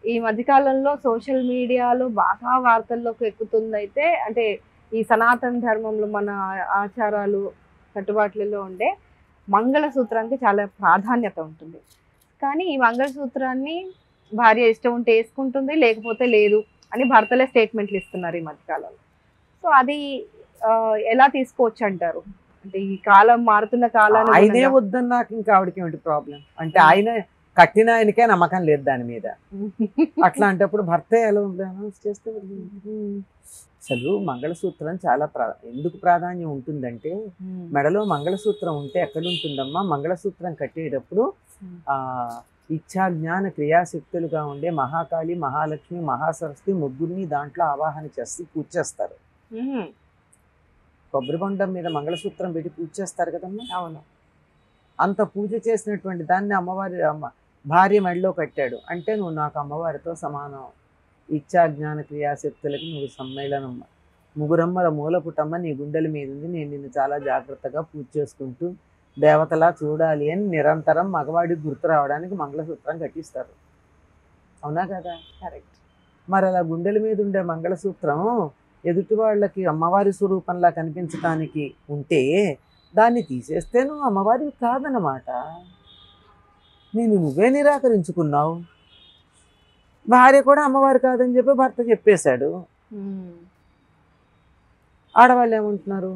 ఈ మధ్య కాలంలో సోషల్ మీడియాలో బాగా వార్తల్లోకి ఎక్కుతుందైతే అంటే ఈ సనాతన ధర్మంలో మన ఆచారాలు కట్టుబాట్లలో ఉండే మంగళసూత్రానికి చాలా ప్రాధాన్యత ఉంటుంది. కానీ ఈ మంగళసూత్రాన్ని భార్య ఇష్టం ఉంటే వేసుకుంటుంది, లేకపోతే లేదు అని భర్తలే స్టేట్మెంట్లు ఇస్తున్నారు ఈ మధ్య కాలంలో. సో అది ఎలా తీసుకోవచ్చు అంటారు? అంటే ఈ కాలం మారుతున్న కాలాన్ని ఆయనే వద్దని నాకు ఇంకా ఆవిడకి ఏమిటి ప్రాబ్లం అంటే ఆయన కట్టిన ఆయనకే నమ్మకం లేదు దాని మీద. అట్లాంటప్పుడు భర్త ఎలా చేస్తే అసలు మంగళసూత్రం చాలా ఎందుకు ప్రాధాన్యం ఉంటుందంటే మెడలో మంగళసూత్రం ఉంటే ఎక్కడుంటుందమ్మా, మంగళసూత్రం కట్టేటప్పుడు ఇచ్చా జ్ఞాన క్రియాశక్తులుగా ఉండే మహాకాళి, మహాలక్ష్మి, మహాసరస్వతి ముగ్గురిని దాంట్లో ఆవాహన చేసి పూజ చేస్తారు. కొబ్బరి బొండం మీద మంగళసూత్రం పెట్టి పూజ చేస్తారు కదమ్మా. అవును. అంత పూజ చేసినటువంటి దాన్ని అమ్మవారి భార్య మెడలో కట్టాడు అంటే నువ్వు నాకు అమ్మవారితో సమానం. ఇచ్చా జ్ఞాన క్రియాశక్తులకి నువ్వు సమ్మేళనం, ముగురమ్మల మూల పుటమ్మ నీ గుండెల మీద ఉంది, నేను నిన్ను చాలా జాగ్రత్తగా పూజ చేసుకుంటూ దేవతలా చూడాలి అని నిరంతరం మగవాడికి గుర్తు రావడానికి మంగళసూత్రం కట్టిస్తారు. అవునా కదా? కరెక్ట్. మరి అలా గుండెల మీద ఉండే మంగళసూత్రం ఎదుటి వాళ్ళకి అమ్మవారి స్వరూపంలా కనిపించడానికి ఉంటే దాన్ని తీసేస్తే నువ్వు అమ్మవారివి కాదన్నమాట. నువ్వే నిరాకరించుకున్నావు. భార్య కూడా అమ్మవారు కాదని చెప్పి భర్త చెప్పేశాడు. ఆడవాళ్ళు ఏమంటున్నారు,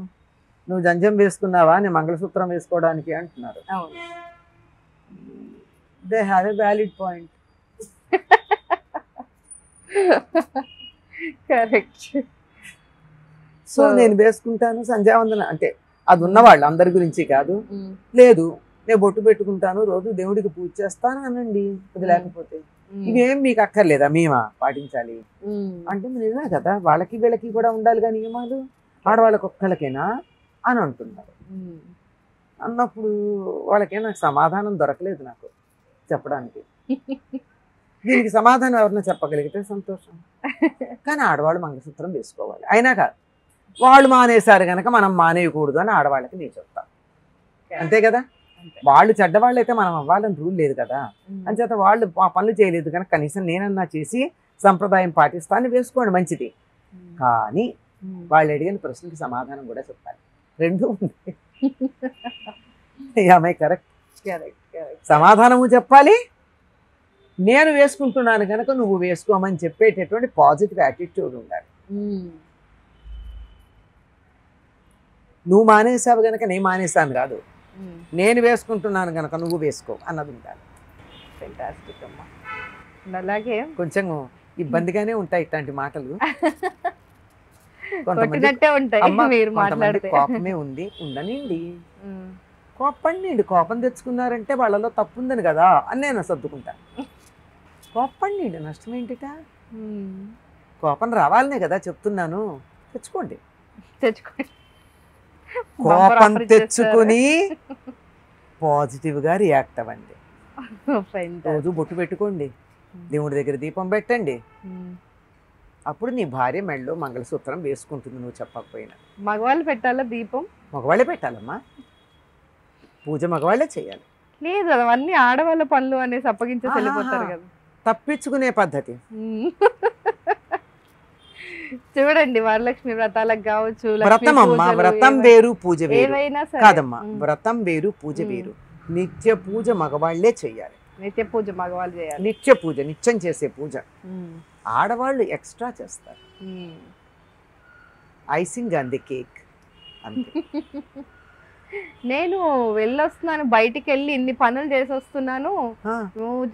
నువ్వు జంజం వేసుకున్నావా నేను మంగళసూత్రం వేసుకోవడానికి అంటున్నారు. They have a valid point. Correct. So నేను వేసుకుంటాను సంధ్యావందన అంటే అది ఉన్నవాళ్ళు అందరి గురించి కాదు. లేదు నేను బొట్టు పెట్టుకుంటాను, రోజు దేవుడికి పూజ చేస్తాను అనండి. అది లేకపోతే ఇవేం మీకు అక్కర్లేదా, మేమా పాటించాలి అంటే నిజమే కదా, వాళ్ళకి వీళ్ళకి కూడా ఉండాలిగా నియమాలు, ఆడవాళ్ళకి ఒక్కళ్ళకేనా అని అంటున్నారు. అన్నప్పుడు వాళ్ళకే నాకు సమాధానం దొరకలేదు నాకు చెప్పడానికి. దీనికి సమాధానం ఎవరైనా చెప్పగలిగితే సంతోషం. కానీ ఆడవాళ్ళు మంగళసూత్రం వేసుకోవాలి. అయినా కాదు వాళ్ళు మానేశారు కనుక మనం మానేయకూడదు అని ఆడవాళ్ళకి నేను చెప్తాను. అంతే కదా, వాళ్ళు చెడ్డవాళ్ళు అయితే మనం అవ్వాలని రూల్ లేదు కదా. అంచేత వాళ్ళు ఆ పనులు చేయలేదు కనుక కనీసం నేనన్నా చేసి సంప్రదాయం పాటిస్తాను, వేసుకోండి మంచిది. కానీ వాళ్ళు అడిగిన ప్రశ్నకి సమాధానం కూడా చెప్పాలి. రెండు ఉంది. కరెక్ట్. సమాధానము చెప్పాలి, నేను వేసుకుంటున్నాను కనుక నువ్వు వేసుకోమని చెప్పేటటువంటి పాజిటివ్ యాటిట్యూడ్ ఉండాలి. నువ్వు మానేసావు కనుక నేను మానేసాను కాదు, నేను వేసుకుంటున్నాను కనుక నువ్వు వేసుకో అన్నది ఉండాలి. ఫెంటాస్టిక్ అమ్మా. అలాగే కొంచెం ఇబ్బందిగానే ఉంటాయి ఇట్లాంటి మాటలు. కోపమే ఉంది ఉండనండి, కోపండి, కోపం తెచ్చుకున్నారంటే వాళ్ళలో తప్పు ఉందని కదా అని నేను సర్దుకుంటాను. కోపండి, నష్టం ఏంటిట, కోపం రావాలనే కదా చెప్తున్నాను. తెచ్చుకోండి, కోపం తెచ్చుకుని పాజిటివ్గా రియాక్ట్ అవ్వండి. రోజు బొట్టు పెట్టుకోండి, దేవుడి దగ్గర దీపం పెట్టండి, అప్పుడు నీ భార్య మెడలో మంగళసూత్రం వేసుకుంటుంది నువ్వు చెప్పకపోయినా. మగవాళ్ళు పెట్టాలా దీపం? మగవాళ్ళే పెట్టాలమ్మా, పూజ మగవాళ్ళే చేయాలి. లేదు అవన్నీ ఆడవాళ్ళ పనులు అనేసి అప్పగించేసి వెళ్ళిపోతారు కదా. తప్పించుకునే పద్ధతి. చూడండి వరలక్ష్మి వ్రతాలకు కావచ్చు, వ్రతం అమ్మా, వ్రతం వేరు పూజ వేరు కాదమ్మా. వ్రతం వేరు పూజ వేరు. నిత్య పూజ మగవాళ్లే చెయ్యాలి. నిత్య పూజ మగవాళ్ళు చేయాలి. నిత్య పూజ, నిత్యం చేసే పూజ ఆడవాళ్ళు ఎక్స్ట్రా చేస్తారు. ఐసింగ్ అంది కేక్ అంతే. నేను వెళ్ళొస్తున్నాను, బయటికి వెళ్ళి ఇన్ని పనులు చేసి వస్తున్నాను,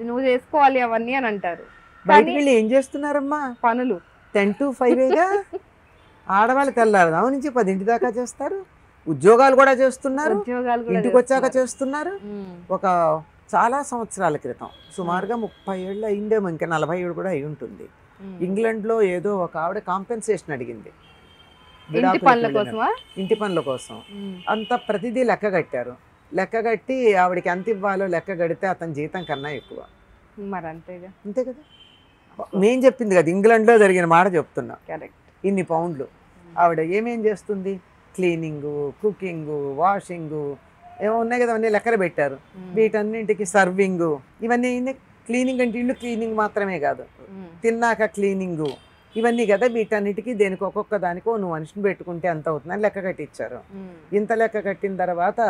నువ్వు చేసుకోవాలి అవన్నీ అని అంటారు. బయటికి వెళ్ళి ఏం చేస్తున్నారమ్మా పనులు? 10 to 5 ఆడవాళ్ళు తెల్లారు నుంచి 10 దాకా చేస్తారు. ఉద్యోగాలు కూడా చేస్తున్నారు, ఇంటికి వచ్చాక చేస్తున్నారు. ఒక చాలా సంవత్సరాల క్రితం సుమారుగా 30 ఏళ్ళు అయిందేమో, ఇంకా 40 ఏళ్ళు కూడా అయి ఉంటుంది. ఇంగ్లాండ్లో ఏదో ఒక ఆవిడ కాంపెన్సేషన్ అడిగింది ఇంటి పనుల కోసం. అంత ప్రతిదీ లెక్క కట్టారు. లెక్క కట్టి ఆవిడకి ఎంత ఇవ్వాలో లెక్క కడితే అతని జీతం కన్నా ఎక్కువ. మరి అంతేగా, అంతే కదా. నేను చెప్పింది కదా, ఇంగ్లాండ్లో జరిగిన మాట చెప్తున్నా. ఇన్ని పౌండ్లు. ఆవిడ ఏమేం చేస్తుంది, క్లీనింగు, కుకింగు, వాషింగు ఏమో ఉన్నాయి కదా, అవన్నీ లెక్కలు పెట్టారు. వీటన్నింటికి సర్వింగు, ఇవన్నీ క్లీనింగ్ అంటే ఇల్లు క్లీనింగ్ మాత్రమే కాదు, తిన్నాక క్లీనింగు, ఇవన్నీ కదా. వీటన్నిటికీ దేనికి ఒక్కొక్క దానికో నువ్వు మనిషిని పెట్టుకుంటే ఎంత అవుతుందని లెక్క కట్టించారు. ఇంత లెక్క కట్టిన తర్వాత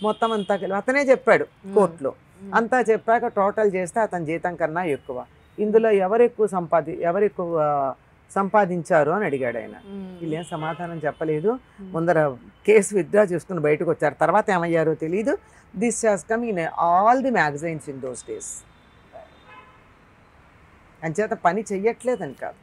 మొత్తం అంతా అతనే చెప్పాడు కోర్టులో. అంతా చెప్పాక టోటల్ చేస్తే అతని జీతం కన్నా ఎక్కువ. ఇందులో ఎవరు ఎక్కువ సంపాదించారు అని అడిగాడు ఆయన. వీళ్ళేం సమాధానం చెప్పలేదు. ముందర కేసు విత్డ్రా చేసుకుని బయటకు వచ్చారు. తర్వాత ఏమయ్యారో తెలియదు. This has come in all the magazines in those days. అంచేత పని చెయ్యట్లేదని కాదు,